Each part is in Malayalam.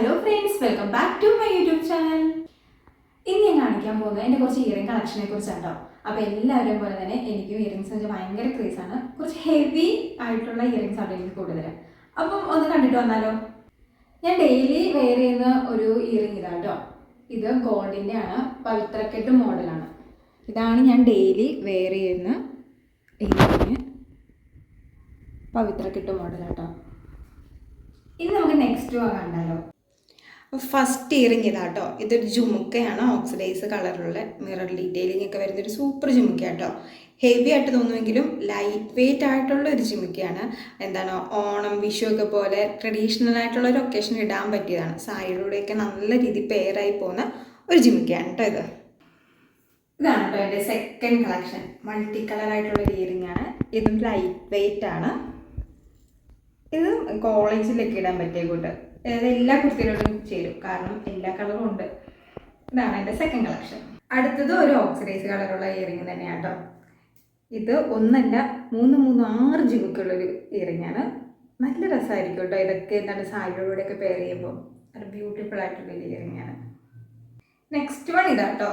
Hello friends, welcome back to my YouTube channel. ഇന്ന് ഞാൻ കാണിക്കാൻ പോകുന്നത് എൻ്റെ കുറച്ച് ഇയറിംഗ് കളക്ഷനെ കുറിച്ചാണ്. അപ്പോൾ എല്ലാവരും പോലെ തന്നെ എനിക്കും ഇയറിംഗ്സ് വെച്ചാൽ ഭയങ്കര ക്രേസാണ്. കുറച്ച് ഹെവി ആയിട്ടുള്ള ഇയറിംഗ്സ് ആണ് എനിക്ക് കൂടുതൽ. അപ്പം ഒന്ന് കണ്ടിട്ട് വന്നാലോ. ഞാൻ ഡെയിലി വെയർ ചെയ്യുന്ന ഒരു ഇയറിംഗ് ഇതാണ് കേട്ടോ. ഇത് ഗോൾഡിൻ്റെ ആണ്, പവിത്രക്കെട്ട് മോഡലാണ്. ഇതാണ് ഞാൻ ഡെയിലി വെയർ ചെയ്യുന്ന ഇയറിംഗ്, പവിത്രക്കെട്ട് മോഡലാട്ടോ. ഇനി നമുക്ക് നെക്സ്റ്റ് കണ്ടാലോ. ഫസ്റ്റ് ഇയറിംഗ് ഇതാട്ടോ. ഇതൊരു ജുമുക്കയാണ്, ഓക്സിഡൈസ് കളറിലുള്ള മിറർ ഡീറ്റെയിലിംഗ് ഒക്കെ വരുന്നൊരു സൂപ്പർ ജുമുക്കയാട്ടോ. ഹെവി ആയിട്ട് തോന്നുമെങ്കിലും ലൈറ്റ് വെയ്റ്റ് ആയിട്ടുള്ള ഒരു ജുമുക്കയാണ്. ഓണം വിഷു ഒക്കെ പോലെ ട്രഡീഷണൽ ആയിട്ടുള്ള ഒരു ഒക്കേഷൻ ഇടാൻ പറ്റിയതാണ്. സാരിയിലൂടെയൊക്കെ നല്ല രീതിയിൽ പെയറായി പോകുന്ന ഒരു ജുമുക്കയാണ് കേട്ടോ ഇത്. ഇതാണ് കേട്ടോ എൻ്റെ സെക്കൻഡ് കളക്ഷൻ. മൾട്ടി കളറായിട്ടുള്ള ഒരു ഇയറിംഗ് ആണ്. ഇതും ലൈറ്റ് വെയ്റ്റ് ആണ്. ഇത് കോളേജിലൊക്കെ ഇടാൻ പറ്റിയ കൂട്ട്, അതായത് എല്ലാ കുർത്തിയിലോട്ടും ചേരും, കാരണം എല്ലാ കളറും ഉണ്ട്. ഇതാണ് എൻ്റെ സെക്കൻഡ് കളക്ഷൻ. അടുത്തത് ഒരു ഓക്സിഡൈസ് കളറുള്ള ഇയറിംഗ് തന്നെയാണ് കേട്ടോ. ഇത് ഒന്നല്ല 6 ജിമുക്കുള്ളൊരു ഇയറിംഗ് ആണ്. നല്ല രസമായിരിക്കും കേട്ടോ. ഇതൊക്കെ സാരിയോടെയൊക്കെ പെയർ ചെയ്യുമ്പോൾ ഒരു ബ്യൂട്ടിഫുൾ ആയിട്ടുള്ളൊരു ഇയറിംഗ് ആണ്. നെക്സ്റ്റ് വൺ ഇതാട്ടോ.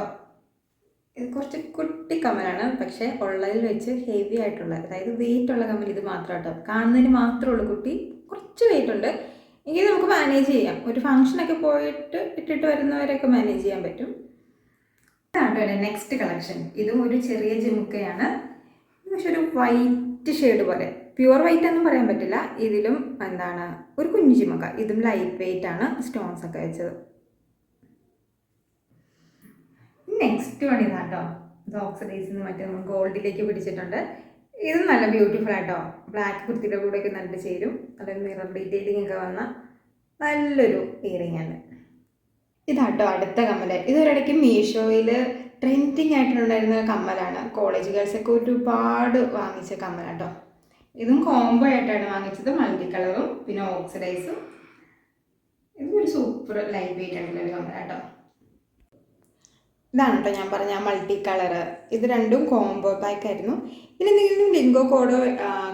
ഇത് കുറച്ച് കുട്ടി കമ്മലാണ്, പക്ഷേ ഉള്ളതിൽ വെച്ച് ഹെവി ആയിട്ടുള്ള, അതായത് വെയിറ്റ് ഉള്ള കമ്മൽ ഇത് മാത്രം കേട്ടോ. കാണുന്നതിന് മാത്രമുള്ള കുട്ടി, കുറച്ച് വെയിറ്റ് ഉണ്ട്. എങ്കിൽ നമുക്ക് മാനേജ് ചെയ്യാം. ഒരു ഫംഗ്ഷനൊക്കെ പോയിട്ട് ഇട്ടിട്ട് വരുന്നവരൊക്കെ മാനേജ് ചെയ്യാൻ പറ്റും. ഇതാണ് കേട്ടോ നെക്സ്റ്റ് കളക്ഷൻ. ഇതും ഒരു ചെറിയ ജിമുക്കയാണ്. പക്ഷെ ഒരു വൈറ്റ് ഷെയ്ഡ് പോലെ, പ്യുവർ വൈറ്റ് ഒന്നും പറയാൻ പറ്റില്ല. ഇതിലും ഒരു കുഞ്ഞു ജിമുക്ക. ഇതും ലൈറ്റ് വെയിറ്റ് ആണ്, സ്റ്റോൺസ് ഒക്കെ വെച്ചത്. നെക്സ്റ്റ് വൺ ഇതാട്ടോ. ഇത് ഓക്സിഡൈസിൽ നിന്ന് മറ്റേ നമ്മൾ ഗോൾഡിലേക്ക് പിടിച്ചിട്ടുണ്ട്. ഇതും നല്ല ബ്യൂട്ടിഫുൾ ആട്ടോ. ബ്ലാക്ക് കുർത്തിയുടെ കൂടെയൊക്കെ നല്ല ചേരും. അതായത് മിറർ ഡീറ്റെയിലിംഗ് ഒക്കെ വന്ന നല്ലൊരു ഇയറിംഗ് ആണ്. ഇതാട്ടോ അടുത്ത കമ്മൽ. ഇതൊരിടയ്ക്ക് മീഷോയിൽ ട്രെൻഡിങ് ആയിട്ടുണ്ടായിരുന്ന കമ്മലാണ്. കോളേജ് ഗേൾസൊക്കെ ഒരുപാട് വാങ്ങിച്ച കമ്മലാട്ടോ. ഇതും കോംബോ ആയിട്ടാണ് വാങ്ങിച്ചത്, മൾട്ടി കളറും പിന്നെ ഓക്സിഡൈസും. ഇതും ഒരു സൂപ്പർ ലൈറ്റ് വെയിറ്റ് ആയിട്ടുള്ളൊരു കമ്മലാട്ടോ. ഇതാണ് കേട്ടോ ഞാൻ പറഞ്ഞ മൾട്ടി കളറ്. ഇത് രണ്ടും കോംബോ പാക്ക് ആയിരുന്നു. ഇതിനെന്തെങ്കിലും ലിങ്കോ കോഡോ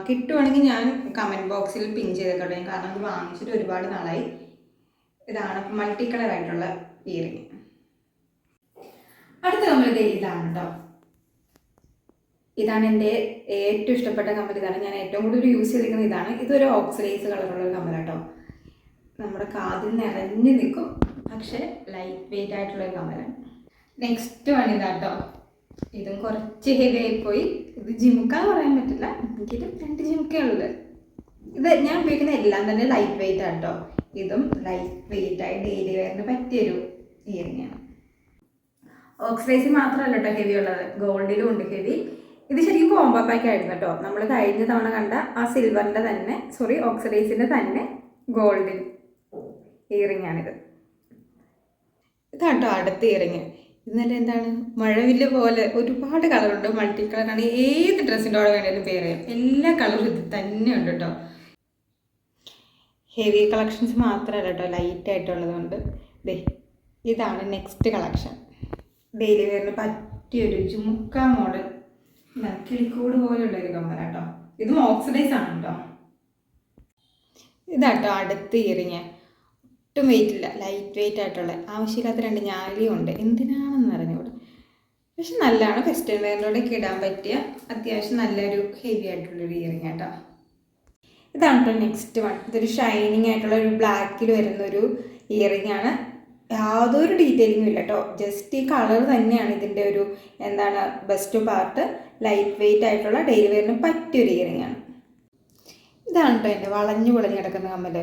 കിട്ടുവാണെങ്കിൽ ഞാൻ കമൻറ്റ് ബോക്സിൽ പിൻ ചെയ്തേക്കട്ടെ, കാരണം ഇത് വാങ്ങിച്ചിട്ട് ഒരുപാട് നാളായി. ഇതാണ് മൾട്ടി കളറായിട്ടുള്ള ഇയറിംഗ്. അടുത്ത കമ്മൽ ഇതാണ് കേട്ടോ. ഇതാണ് എൻ്റെ ഏറ്റവും ഇഷ്ടപ്പെട്ട കമ്മൽ. ഇതാണ് ഞാൻ ഏറ്റവും കൂടുതൽ യൂസ് ചെയ്തിരിക്കുന്നത്. ഇതാണ്. ഇതൊരു ഓക്സിഡൈസ് കളറുള്ള ഒരു കമ്മലാട്ടോ. നമ്മുടെ കാതിൽ നിറഞ്ഞു നിൽക്കും, പക്ഷേ ലൈറ്റ് വെയിറ്റ് ആയിട്ടുള്ളൊരു കമ്മലാണ്. നെക്സ്റ്റ് വൺ ഇതാട്ടോ. ഇതും കുറച്ച് ഹെവി ആയിപ്പോയി. ഇത് ജിമുക്കാന്ന് പറയാൻ പറ്റില്ല, എനിക്കിത് 2 ജിമുക്കുള്ളത്. ഇത് ഞാൻ ഉപയോഗിക്കുന്ന എല്ലാം തന്നെ ലൈറ്റ് വെയിറ്റ് ആട്ടോ. ഇതും ലൈറ്റ് വെയിറ്റ് ആയി ഡെയിലി വെയറിന് പറ്റിയൊരു ഇയറിംഗ് ആണ്. ഓക്സിഡൈസിൽ മാത്രമല്ല കേട്ടോ ഹെവി ഉള്ളത്, ഗോൾഡിലും ഉണ്ട് ഹെവി. ഇത് ശരിക്കും കോംബോ പാക്ക് ആയിരുന്നു കേട്ടോ. നമ്മൾ കഴിഞ്ഞ തവണ കണ്ട ആ സിൽവറിൻ്റെ തന്നെ, ഓക്സിഡൈസിൻ്റെ തന്നെ ഗോൾഡിൻ ഇയറിംഗ് ആണിത്. ഇതാട്ടോ അടുത്ത ഇയറിംഗ്. ഇന്നലെ മഴവില്ല് പോലെ ഒരുപാട് കളറുണ്ട്, മൾട്ടി കളറാണ്. ഏത് ഡ്രസ്സിൻ്റെ കൂടെ വേണേലും പെയർ ചെയ്യാം. എല്ലാ കളറും ഇത് തന്നെ ഉണ്ട് കേട്ടോ. ഹെവി കളക്ഷൻസ് മാത്രമല്ല കേട്ടോ, ലൈറ്റ് ആയിട്ടുള്ളതുകൊണ്ട്. ഇതാണ് നെക്സ്റ്റ് കളക്ഷൻ. ഡെയിലി വെയറിന് പറ്റിയൊരു ജുമുക്ക മോഡൽ, കിളിക്കൂട് പോലെയുള്ളൊരു കമ്മലാട്ടോ. ഇതും ഓക്സിഡൈസ് ആണ് കേട്ടോ. ഇതാട്ടോ അടുത്ത ഇയറിങ്. ഒട്ടും വെയിറ്റ് ഇല്ല, ലൈറ്റ് വെയിറ്റ് ആയിട്ടുള്ള, ആവശ്യമില്ലാത്ത 2 ഞാലിയും ഉണ്ട്. എന്തിനാണെന്ന് അറിഞ്ഞൂടെ, പക്ഷെ നല്ലതാണ്. വെസ്റ്റേൺ വെയറിലൂടെയൊക്കെ ഇടാൻ പറ്റിയ അത്യാവശ്യം നല്ലൊരു ഹെവി ആയിട്ടുള്ളൊരു ഇയറിംഗ് ആട്ടോ. ഇതാണ് കേട്ടോ നെക്സ്റ്റ് വൺ. ഇതൊരു ഷൈനിങ് ആയിട്ടുള്ള ഒരു ബ്ലാക്കിൽ വരുന്നൊരു ഇയറിംഗ് ആണ്. യാതൊരു ഡീറ്റെയിലിങ്ങും ഇല്ല കേട്ടോ. ജസ്റ്റ് ഈ കളർ തന്നെയാണ് ഇതിൻ്റെ ഒരു ബെസ്റ്റ് പാർട്ട്. ലൈറ്റ് വെയിറ്റ് ആയിട്ടുള്ള ഡെയിലി വെയറിന് പറ്റിയൊരു ഇയറിംഗ് ആണ്. ഇതാണ് കേട്ടോ എൻ്റെ വളഞ്ഞു കിടക്കുന്ന കമ്മൽ.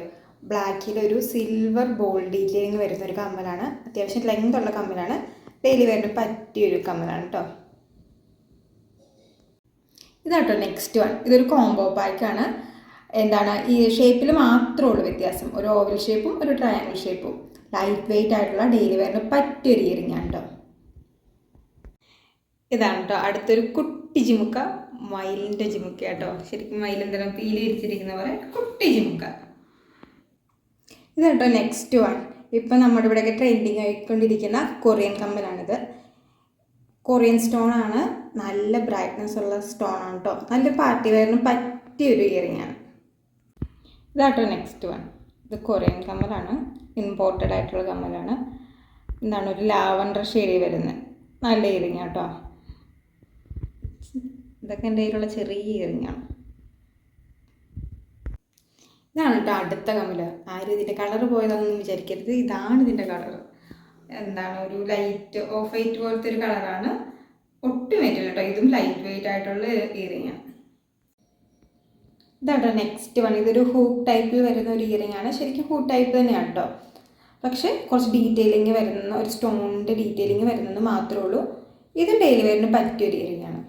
ബ്ലാക്കിലൊരു സിൽവർ ബോൾ ഡീറ്റെയിലിംഗ് വരുന്നൊരു കമ്മലാണ്. അത്യാവശ്യം ലെങ്ത് ഉള്ള കമ്മലാണ്. ഡെയിലി വെയറിന് പറ്റിയൊരു കമ്മലാണ് കേട്ടോ. ഇതാട്ടോ നെക്സ്റ്റ് വൺ. ഇതൊരു കോംബോ പാക്കാണ്. ഈ ഷേപ്പിൽ മാത്രമേ ഉള്ളൂ വ്യത്യാസം. ഒരു ഓവൽ ഷേപ്പും ഒരു ട്രയാങ്കിൾ ഷേപ്പും. ലൈറ്റ് വെയിറ്റ് ആയിട്ടുള്ള ഡെയിലി വെയറിന് പറ്റിയൊരു ഇയറിംഗ് ആണ് കേട്ടോ. ഇതാണ് കേട്ടോ അടുത്തൊരു കുട്ടി ജിമുക്ക. മയിലിൻ്റെ ജിമുക്ക കേട്ടോ. ശരിക്കും മയിലെന്തെങ്കിലും പീലി വിരിച്ചിരിക്കുന്ന പോലെ കുട്ടി ജിമുക്ക. ഇതാട്ടോ നെക്സ്റ്റ് വൺ. ഇപ്പം നമ്മുടെ ഇവിടെയൊക്കെ ട്രെൻഡിങ് ആയിക്കൊണ്ടിരിക്കുന്ന കൊറിയൻ കമ്മലാണിത്. കൊറിയൻ സ്റ്റോൺ ആണ്. നല്ല ബ്രൈറ്റ്നെസ് ഉള്ള സ്റ്റോൺ ആണ് കേട്ടോ. നല്ല പാർട്ടി വെയറിന് പറ്റിയൊരു ഇയറിംഗ് ആണ്. ഇതാട്ടോ നെക്സ്റ്റ് വൺ. ഇത് കൊറിയൻ കമ്മലാണ്, ഇമ്പോർട്ടഡ് ആയിട്ടുള്ള കമ്മലാണ്. എന്താണ് ഒരു ലാവൻഡർ ഷെയ്ഡിൽ വരുന്നത് നല്ല ഇയറിങ് കേട്ടോ. ഇതൊക്കെ എൻ്റെ കയ്യിലുള്ള ചെറിയ ഇയറിങ്ങാണ്. ഇതാണ് കേട്ടോ അടുത്ത കമ്മല്. ആരും ഇതിൻ്റെ കളർ പോയതൊന്നും വിചാരിക്കരുത്, ഇതാണ് ഇതിൻ്റെ കളർ. എന്താണ് ഒരു ലൈറ്റ് ഓഫ് വൈറ്റ് പോലത്തെ ഒരു കളറാണ്, ഒട്ടും വെയിറ്റില്ല കേട്ടോ. ഇതും ലൈറ്റ് വെയിറ്റ് ആയിട്ടുള്ള ഇയറിങ്ങാണ്. ഇതാട്ടോ നെക്സ്റ്റ് വൺ. ഇതൊരു ഹൂക്ക് ടൈപ്പിൽ വരുന്ന ഒരു ഇയറിംഗ് ആണ്. ശരിക്കും ഹൂക്ക് ടൈപ്പ് തന്നെയാണ് കേട്ടോ, പക്ഷേ കുറച്ച് ഡീറ്റെയിലിങ് വരുന്ന ഒരു സ്റ്റോണിൻ്റെ ഡീറ്റെയിലിങ് വരുന്നത് മാത്രമേ ഉള്ളൂ. ഇത് ഡെയിലി വെയറിന് പറ്റിയൊരു ഇയറിംഗ് ആണ്.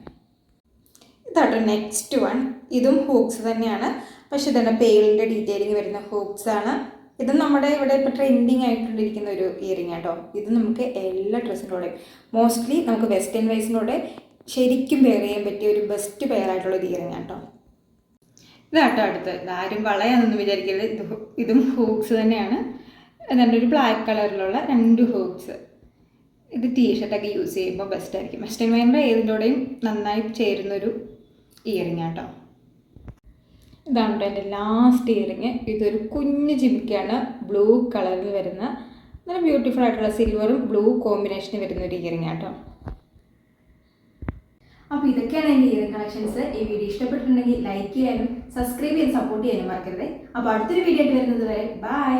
ഇതാട്ടോ നെക്സ്റ്റ് വൺ. ഇതും ഹൂക്സ് തന്നെയാണ്, പക്ഷെ ഇതാണ് പേളിൻ്റെ ഡീറ്റെയിലിങ് വരുന്ന ഹൂക്സ് ആണ്. ഇത് നമ്മുടെ ഇവിടെ ഇപ്പോൾ ട്രെൻഡിങ് ആയിട്ടുണ്ടിരിക്കുന്ന ഒരു ഇയറിംഗ് ആട്ടോ. ഇത് നമുക്ക് എല്ലാ ഡ്രസ്സിൻ്റെ കൂടെ, മോസ്റ്റ്ലി നമുക്ക് വെസ്റ്റേൺ വൈസിനോടെ ശരിക്കും പെയർ ചെയ്യാൻ പറ്റിയ ഒരു ബെസ്റ്റ് പെയർ ആയിട്ടുള്ള ഒരു ഇയറിംഗ് ആട്ടോ. ഇതാട്ടോ അടുത്ത്. ഇതാരും വളയാണെന്നൊന്നും വിചാരിക്കരുത്, ഇതും ഹൂക്സ് തന്നെയാണ്. എന്നിട്ട് ഒരു ബ്ലാക്ക് കളറിലുള്ള 2 ഹൂക്സ്. ഇത് ടീഷർട്ടൊക്കെ യൂസ് ചെയ്യുമ്പോൾ ബെസ്റ്റ് ആയിരിക്കും. വെസ്റ്റേൺ വെയറിൻ്റെ ഏതിൻ്റെയും നന്നായി ചേരുന്നൊരു ഇയറിംഗ് ആട്ടോ. ഇതാണ് കേട്ടോ എൻ്റെ ലാസ്റ്റ് ഇയറിങ്. ഇതൊരു കുഞ്ഞ് ജിമിക്കാണ്, ബ്ലൂ കളറിൽ വരുന്ന നല്ല ബ്യൂട്ടിഫുൾ ആയിട്ടുള്ള സിൽവറും ബ്ലൂ കോമ്പിനേഷന് വരുന്ന ഒരു ഇയറിങ് ആട്ടോ. അപ്പോൾ ഇതൊക്കെയാണ് എൻ്റെ ഇയറിംഗ് കളക്ഷൻസ്. ഈ വീഡിയോ ഇഷ്ടപ്പെട്ടിട്ടുണ്ടെങ്കിൽ ലൈക്ക് ചെയ്യാനും സബ്സ്ക്രൈബ് ചെയ്യാനും സപ്പോർട്ട് ചെയ്യാനും മറക്കരുത്. അപ്പോൾ അടുത്തൊരു വീഡിയോ ആയിട്ട് വരുന്നത് വരെ ബൈ.